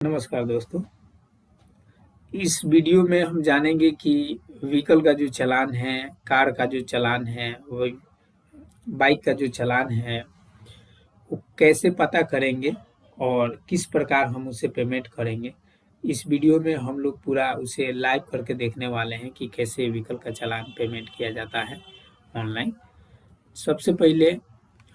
नमस्कार दोस्तों। इस वीडियो में हम जानेंगे कि व्हीकल का जो चालान है, कार का जो चालान है, वो बाइक का जो चालान है, वो कैसे पता करेंगे और किस प्रकार हम उसे पेमेंट करेंगे। इस वीडियो में हम लोग पूरा उसे लाइव करके देखने वाले हैं कि कैसे व्हीकल का चालान पेमेंट किया जाता है ऑनलाइन। सबसे पहले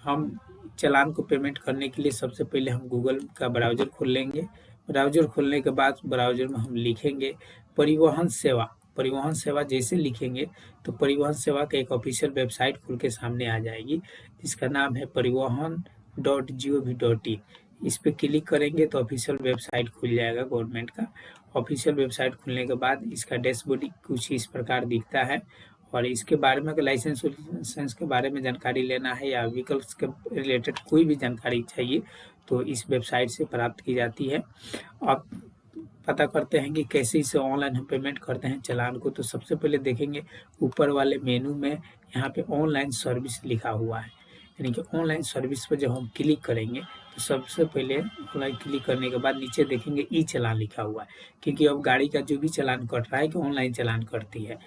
हम चालान को पेमेंट करने के लिए सबसे पहले हम गूगल का ब्राउज़र खोल लेंगे। ब्राउज़र खोलने के बाद ब्राउज़र में हम लिखेंगे परिवहन सेवा। परिवहन सेवा जैसे लिखेंगे तो परिवहन सेवा का एक ऑफिशियल वेबसाइट खुल के सामने आ जाएगी, जिसका नाम है परिवहन.gov.in। इस पे क्लिक करेंगे तो ऑफिशियल वेबसाइट खुल जाएगा गवर्नमेंट का। ऑफिशियल वेबसाइट खुलने के बाद इसका डैशबोर्ड कुछ इस प्रकार दिखता है और इसके बारे में अगर लाइसेंस के बारे में जानकारी लेना है या व्हीकल्स के रिलेटेड कोई भी जानकारी चाहिए तो इस वेबसाइट से प्राप्त की जाती है। आप पता करते हैं कि कैसे इसे ऑनलाइन हम पेमेंट करते हैं चालान को। तो सबसे पहले देखेंगे ऊपर वाले मेनू में यहाँ पे ऑनलाइन सर्विस लिखा हुआ है, यानी कि ऑनलाइन सर्विस पर जब हम क्लिक करेंगे तो सबसे पहले ऑनलाइन क्लिक करने के बाद नीचे देखेंगे ई चालान लिखा हुआ है, क्योंकि अब गाड़ी का जो भी चालान कट रहा है कि ऑनलाइन चालान करती है।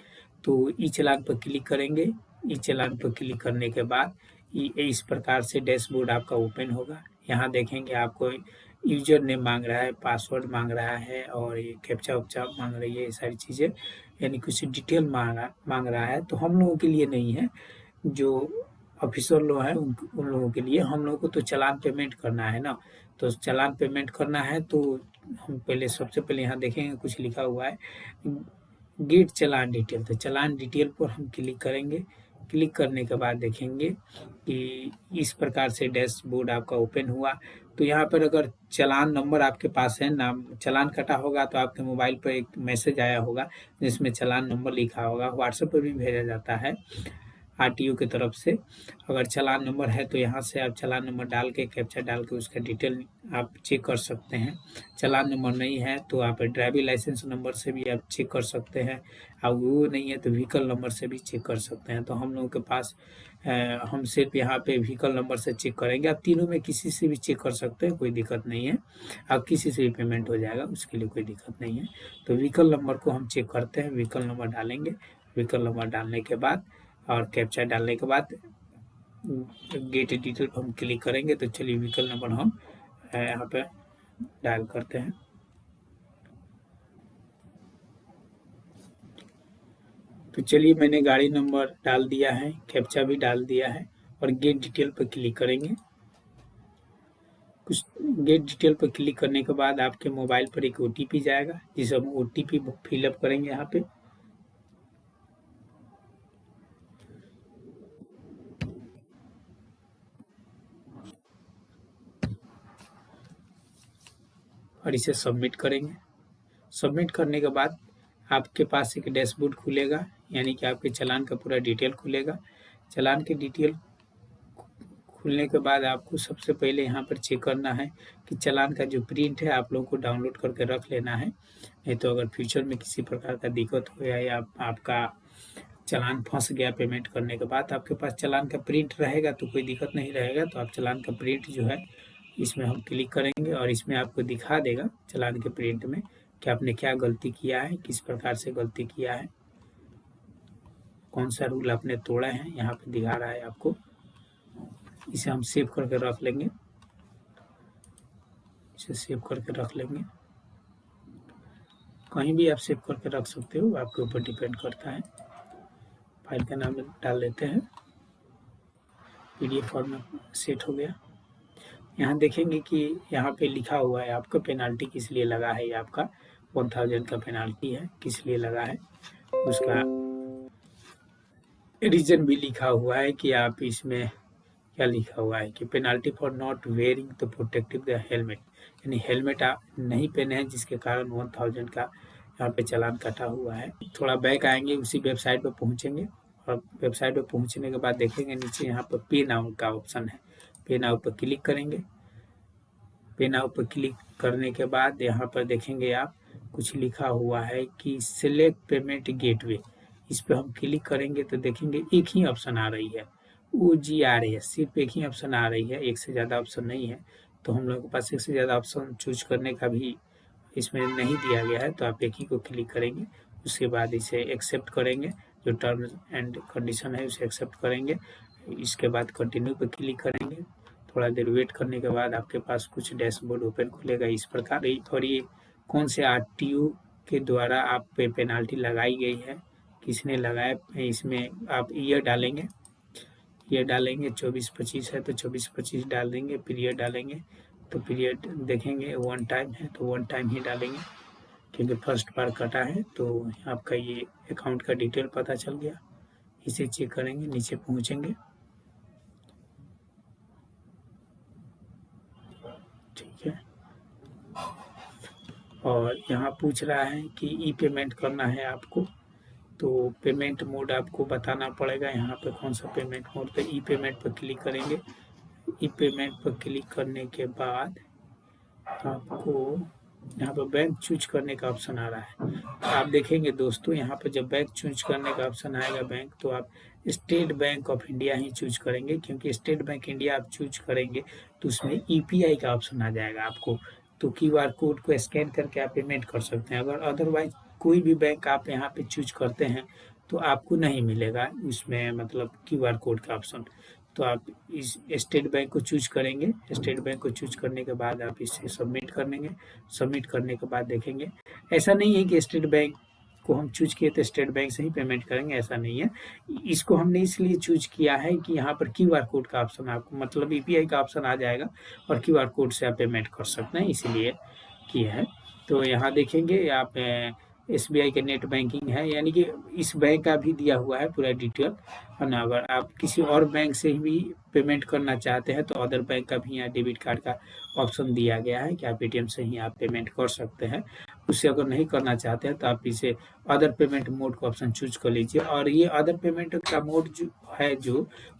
तो ई चालान पर क्लिक करेंगे। ई चालान पर क्लिक करने के बाद इस प्रकार से डैशबोर्ड आपका ओपन होगा। यहाँ देखेंगे आपको यूजर नेम मांग रहा है, पासवर्ड मांग रहा है और ये कैप्चा वैप्चा मांग रही है, ये सारी चीज़ें यानी कुछ डिटेल मांग रहा है। तो हम लोगों के लिए नहीं है, जो ऑफिसर लोग हैं उन लोगों के लिए। हम लोगों को तो चालान पेमेंट करना है ना, तो चालान पेमेंट करना है तो हम पहले सबसे पहले यहाँ देखेंगे कुछ लिखा हुआ है गेट चालान डिटेल। तो चालान डिटेल पर हम क्लिक करेंगे। क्लिक करने के बाद देखेंगे कि इस प्रकार से डैशबोर्ड आपका ओपन हुआ। तो यहाँ पर अगर चालान नंबर आपके पास है, नाम चालान कटा होगा तो आपके मोबाइल पर एक मैसेज आया होगा जिसमें चालान नंबर लिखा होगा, व्हाट्सएप पर भी भेजा जाता है आरटीओ की तरफ से। अगर चालान नंबर है तो यहाँ से आप चालान नंबर डाल के कैप्चा डाल के उसका डिटेल आप चेक कर सकते हैं। चालान नंबर नहीं है तो आप ड्राइविंग लाइसेंस नंबर से भी आप चेक कर सकते हैं, और वो नहीं है तो व्हीकल नंबर से भी चेक कर सकते हैं। तो हम लोगों के पास हम सिर्फ यहाँ पे व्हीकल नंबर से चेक करेंगे। आप तीनों में किसी से भी चेक कर सकते हैं, कोई दिक्कत नहीं है। आप किसी से भी पेमेंट हो जाएगा, उसके लिए कोई दिक्कत नहीं है। तो व्हीकल नंबर को हम चेक करते हैं। व्हीकल नंबर डालेंगे। व्हीकल नंबर डालने के बाद और कैप्चा डालने के बाद गेट डिटेल पर हम क्लिक करेंगे। तो चलिए व्हीकल नंबर हम यहाँ पे डायल करते हैं। तो चलिए मैंने गाड़ी नंबर डाल दिया है, कैप्चा भी डाल दिया है और गेट डिटेल पर क्लिक करेंगे। कुछ गेट डिटेल पर क्लिक करने के बाद आपके मोबाइल पर एक ओटीपी जाएगा, जिसे हम ओटीपी फिलअप करेंगे यहाँ पे। और इसे सबमिट करेंगे। सबमिट करने के बाद आपके पास एक डैशबोर्ड खुलेगा, यानी कि आपके चालान का पूरा डिटेल खुलेगा। चालान के डिटेल खुलने के बाद आपको सबसे पहले यहाँ पर चेक करना है कि चालान का जो प्रिंट है आप लोगों को डाउनलोड करके रख लेना है, नहीं तो अगर फ्यूचर में किसी प्रकार का दिक्कत हो या आपका चालान फंस गया पेमेंट करने के बाद, आपके पास चालान का प्रिंट रहेगा तो कोई दिक्कत नहीं रहेगा। तो आप चालान का प्रिंट जो है इसमें हम क्लिक करेंगे और इसमें आपको दिखा देगा चालान के प्रिंट में कि आपने क्या गलती किया है, किस प्रकार से गलती किया है, कौन सा रूल आपने तोड़ा है, यहाँ पे दिखा रहा है आपको। इसे हम सेव करके रख लेंगे। इसे सेव करके रख लेंगे। कहीं भी आप सेव करके रख सकते हो, आपके ऊपर डिपेंड करता है। फाइल का नाम डाल देते हैं। पीडीएफ फॉर्मेट सेट हो गया। यहाँ देखेंगे कि यहाँ पे लिखा हुआ है आपका पेनाल्टी किस लिए लगा है। ये आपका 1000 का पेनाल्टी है, किस लिए लगा है उसका रीजन भी लिखा हुआ है कि आप इसमें क्या लिखा हुआ है कि penalty for not wearing the protective the helmet, यानी हेलमेट आप नहीं पहने हैं जिसके कारण 1000 का यहाँ पे चालान कटा हुआ है। थोड़ा बैक आएंगे, उसी वेबसाइट पर पहुँचेंगे और वेबसाइट पर पहुँचने के बाद देखेंगे नीचे यहाँ पर पे नाउ का ऑप्शन है। पे नाउ पर क्लिक करेंगे। पे नाउ पर क्लिक करने के बाद यहाँ पर देखेंगे आप कुछ लिखा हुआ है कि सिलेक्ट पेमेंट गेटवे। इस पर हम क्लिक करेंगे तो देखेंगे एक ही ऑप्शन आ रही है, OGRS, सिर्फ एक ही ऑप्शन आ रही है, एक से ज़्यादा ऑप्शन नहीं है। तो हम लोगों के पास एक से ज़्यादा ऑप्शन चूज करने का भी इसमें नहीं दिया गया है तो आप एक ही को क्लिक करेंगे, उसके बाद इसे एक्सेप्ट करेंगे, जो टर्म्स एंड कंडीशन है उसे एक्सेप्ट करेंगे, इसके बाद कंटिन्यू पे क्लिक करेंगे। थोड़ा देर वेट करने के बाद आपके पास कुछ डैशबोर्ड ओपन खुलेगा इस प्रकार। और ये कौन से आरटीओ के द्वारा आप पे पेनाल्टी लगाई गई है, किसने लगाया, इसमें आप ईयर डालेंगे, ईयर डालेंगे 24-25 है तो 24-25 डाल देंगे, पीरियड डालेंगे तो पीरियड देखेंगे 1 टाइम है तो 1 टाइम ही डालेंगे, क्योंकि फर्स्ट बार कटा है तो आपका ये अकाउंट का डिटेल पता चल गया। इसे चेक करेंगे, नीचे पहुंचेंगे, ठीक है, और यहाँ पूछ रहा है कि ई पेमेंट करना है आपको, तो पेमेंट मोड आपको बताना पड़ेगा यहाँ पे कौन सा पेमेंट मोड, तो ई पेमेंट पर क्लिक करेंगे। ई पेमेंट पर क्लिक करने के बाद आपको यहाँ पर बैंक चूज करने का ऑप्शन आ रहा है। तो आप देखेंगे दोस्तों, यहाँ पर जब बैंक चूज करने का ऑप्शन आएगा बैंक, तो आप state bank of India he choose करेंगे, क्योंकि स्टेट बैंक इंडिया आप चूज करेंगे तो उसमें ईपीआई का ऑप्शन आ जाएगा आपको, तो क्यूआर कोड को स्कैन करके आप पेमेंट कर सकते हैं। अगर अदरवाइज कोई भी बैंक आप यहाँ पे चूज करते हैं तो आपको नहीं मिलेगा उसमें मतलब क्यूआर कोड का ऑप्शन, तो आप इस स्टेट बैंक को चूज करेंगे। स्टेट बैंक को चूज करने के बाद आप इसे सबमिट कर देंगे। सबमिट करने के बाद देखेंगे, ऐसा नहीं है कि स्टेट बैंक को हम चूज किए तो स्टेट बैंक से ही पेमेंट करेंगे, ऐसा नहीं है। इसको हमने इसलिए चूज किया है कि यहाँ पर क्यूआर कोड का ऑप्शन आपको मतलब ईपीआई का ऑप्शन आ जाएगा और क्यूआर कोड से आप पेमेंट कर सकते हैं, इसलिए किया है। तो यहाँ देखेंगे आप एसबीआई के नेट बैंकिंग है, यानी कि इस बैंक का भी दिया हुआ है पूरा डिटेल है ना। अगर आप किसी और बैंक से भी पेमेंट करना चाहते हैं तो अदर बैंक का भी यहाँ डेबिट कार्ड का ऑप्शन दिया गया है कि आप एटीएम से ही आप पेमेंट कर सकते हैं। उससे अगर नहीं करना चाहते हैं तो आप इसे अदर पेमेंट मोड का ऑप्शन चूज कर लीजिए। और ये अदर पेमेंट का मोड जो है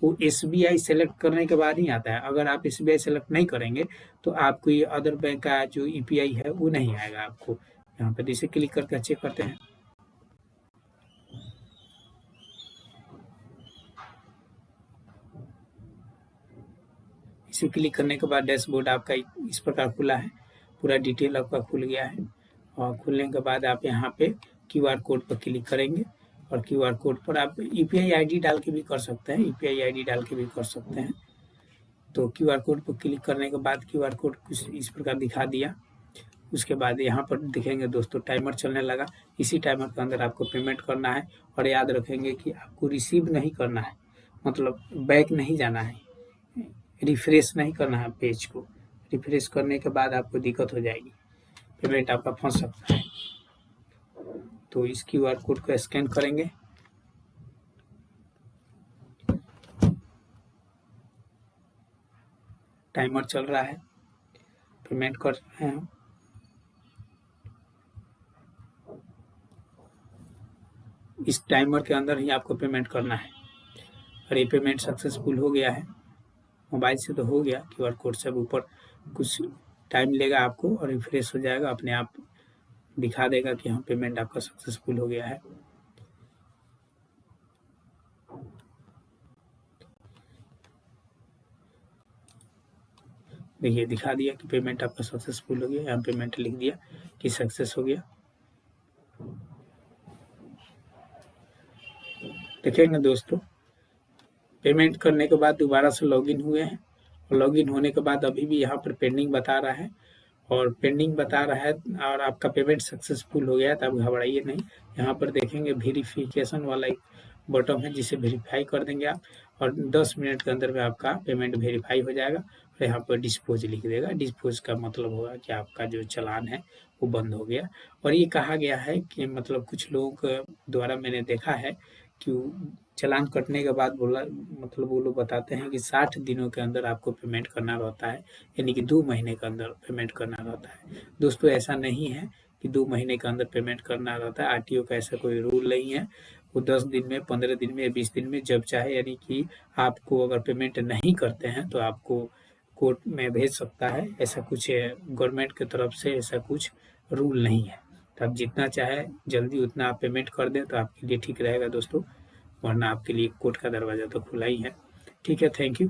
वो एसबीआई सेलेक्ट करने के बाद ही आता है। अगर आप एसबीआई सेलेक्ट नहीं करेंगे तो आपको ये अदर बैंक का जो ईपीआई है वो नहीं आएगा आपको। यहाँ पर इसे क्लिक करके चेक करते हैं। इसे क्लिक करने के बाद डैशबोर्ड आपका इस प्रकार खुला है, पूरा डिटेल आपका खुल गया है। और खुलने के बाद आप यहाँ पे क्यूआर कोड पर क्लिक करेंगे और क्यूआर कोड पर आप यूपीआई आईडी डाल के भी कर सकते हैं, यूपीआई आईडी डाल के भी कर सकते हैं। तो क्यूआर कोड पर क्लिक करने के बाद क्यूआर कोड कुछ इस प्रकार दिखा दिया। उसके बाद यहाँ पर देखेंगे दोस्तों टाइमर चलने लगा। इसी टाइमर के अंदर आपको पेमेंट करना है और याद रखेंगे कि आपको रिसीव नहीं करना है, मतलब बैक नहीं जाना है, रिफ्रेश नहीं करना है पेज को। रिफ्रेश करने के बाद आपको दिक्कत हो जाएगी, पेमेंट आपका फंस सकता है। तो इस क्यूआर कोड को स्कैन करेंगे, टाइमर चल रहा है, पेमेंट कर रहे हैं। इस टाइमर के अंदर ही आपको पेमेंट करना है और ये पेमेंट सक्सेसफुल हो गया है। मोबाइल से तो हो गया, क्यूआर कोड से ऊपर कुछ टाइम लेगा आपको और रिफ्रेश हो जाएगा, अपने आप दिखा देगा कि हाँ पेमेंट आपका सक्सेसफुल हो गया है। देखिए दिखा दिया कि पेमेंट आपका सक्सेसफुल हो गया, यहाँ पेमेंट लिख दिया कि सक्सेस हो गया। देखेंगे दोस्तों, पेमेंट करने के बाद दोबारा से लॉगिन हुए हैं और लॉगिन होने के बाद अभी भी यहाँ पर पेंडिंग बता रहा है और पेंडिंग बता रहा है और आपका पेमेंट सक्सेसफुल हो गया, तो आप घबराइए नहीं। यहाँ पर देखेंगे वेरिफिकेशन वाला एक बटन है जिसे वेरीफाई कर देंगे आप और 10 मिनट के अंदर में आपका पेमेंट वेरीफाई हो जाएगा। और यहाँ पर डिस्पोज लिख देगा, डिस्पोज का मतलब होगा कि आपका जो चालान है वो बंद हो गया। और ये कहा गया है कि मतलब कुछ लोगों द्वारा मैंने देखा है कि चालान कटने के बाद बोला मतलब वो लोग बताते हैं कि 60 दिनों के अंदर आपको पेमेंट करना रहता है, यानी कि 2 महीने के अंदर पेमेंट करना रहता है। दोस्तों ऐसा नहीं है कि 2 महीने के अंदर पेमेंट करना रहता है, आरटीओ का ऐसा कोई रूल नहीं है। वो 10 दिन में, 15 दिन में, 20 दिन में जब चाहे, यानी कि आपको अगर पेमेंट नहीं करते हैं तो आपको कोर्ट में भेज सकता है। ऐसा कुछ गवर्नमेंट की तरफ से ऐसा कुछ रूल नहीं है। तो आप जितना चाहे जल्दी उतना आप पेमेंट कर दें तो आपके लिए ठीक रहेगा दोस्तों, वरना आपके लिए कोर्ट का दरवाज़ा तो खुला ही है। ठीक है, थैंक यू।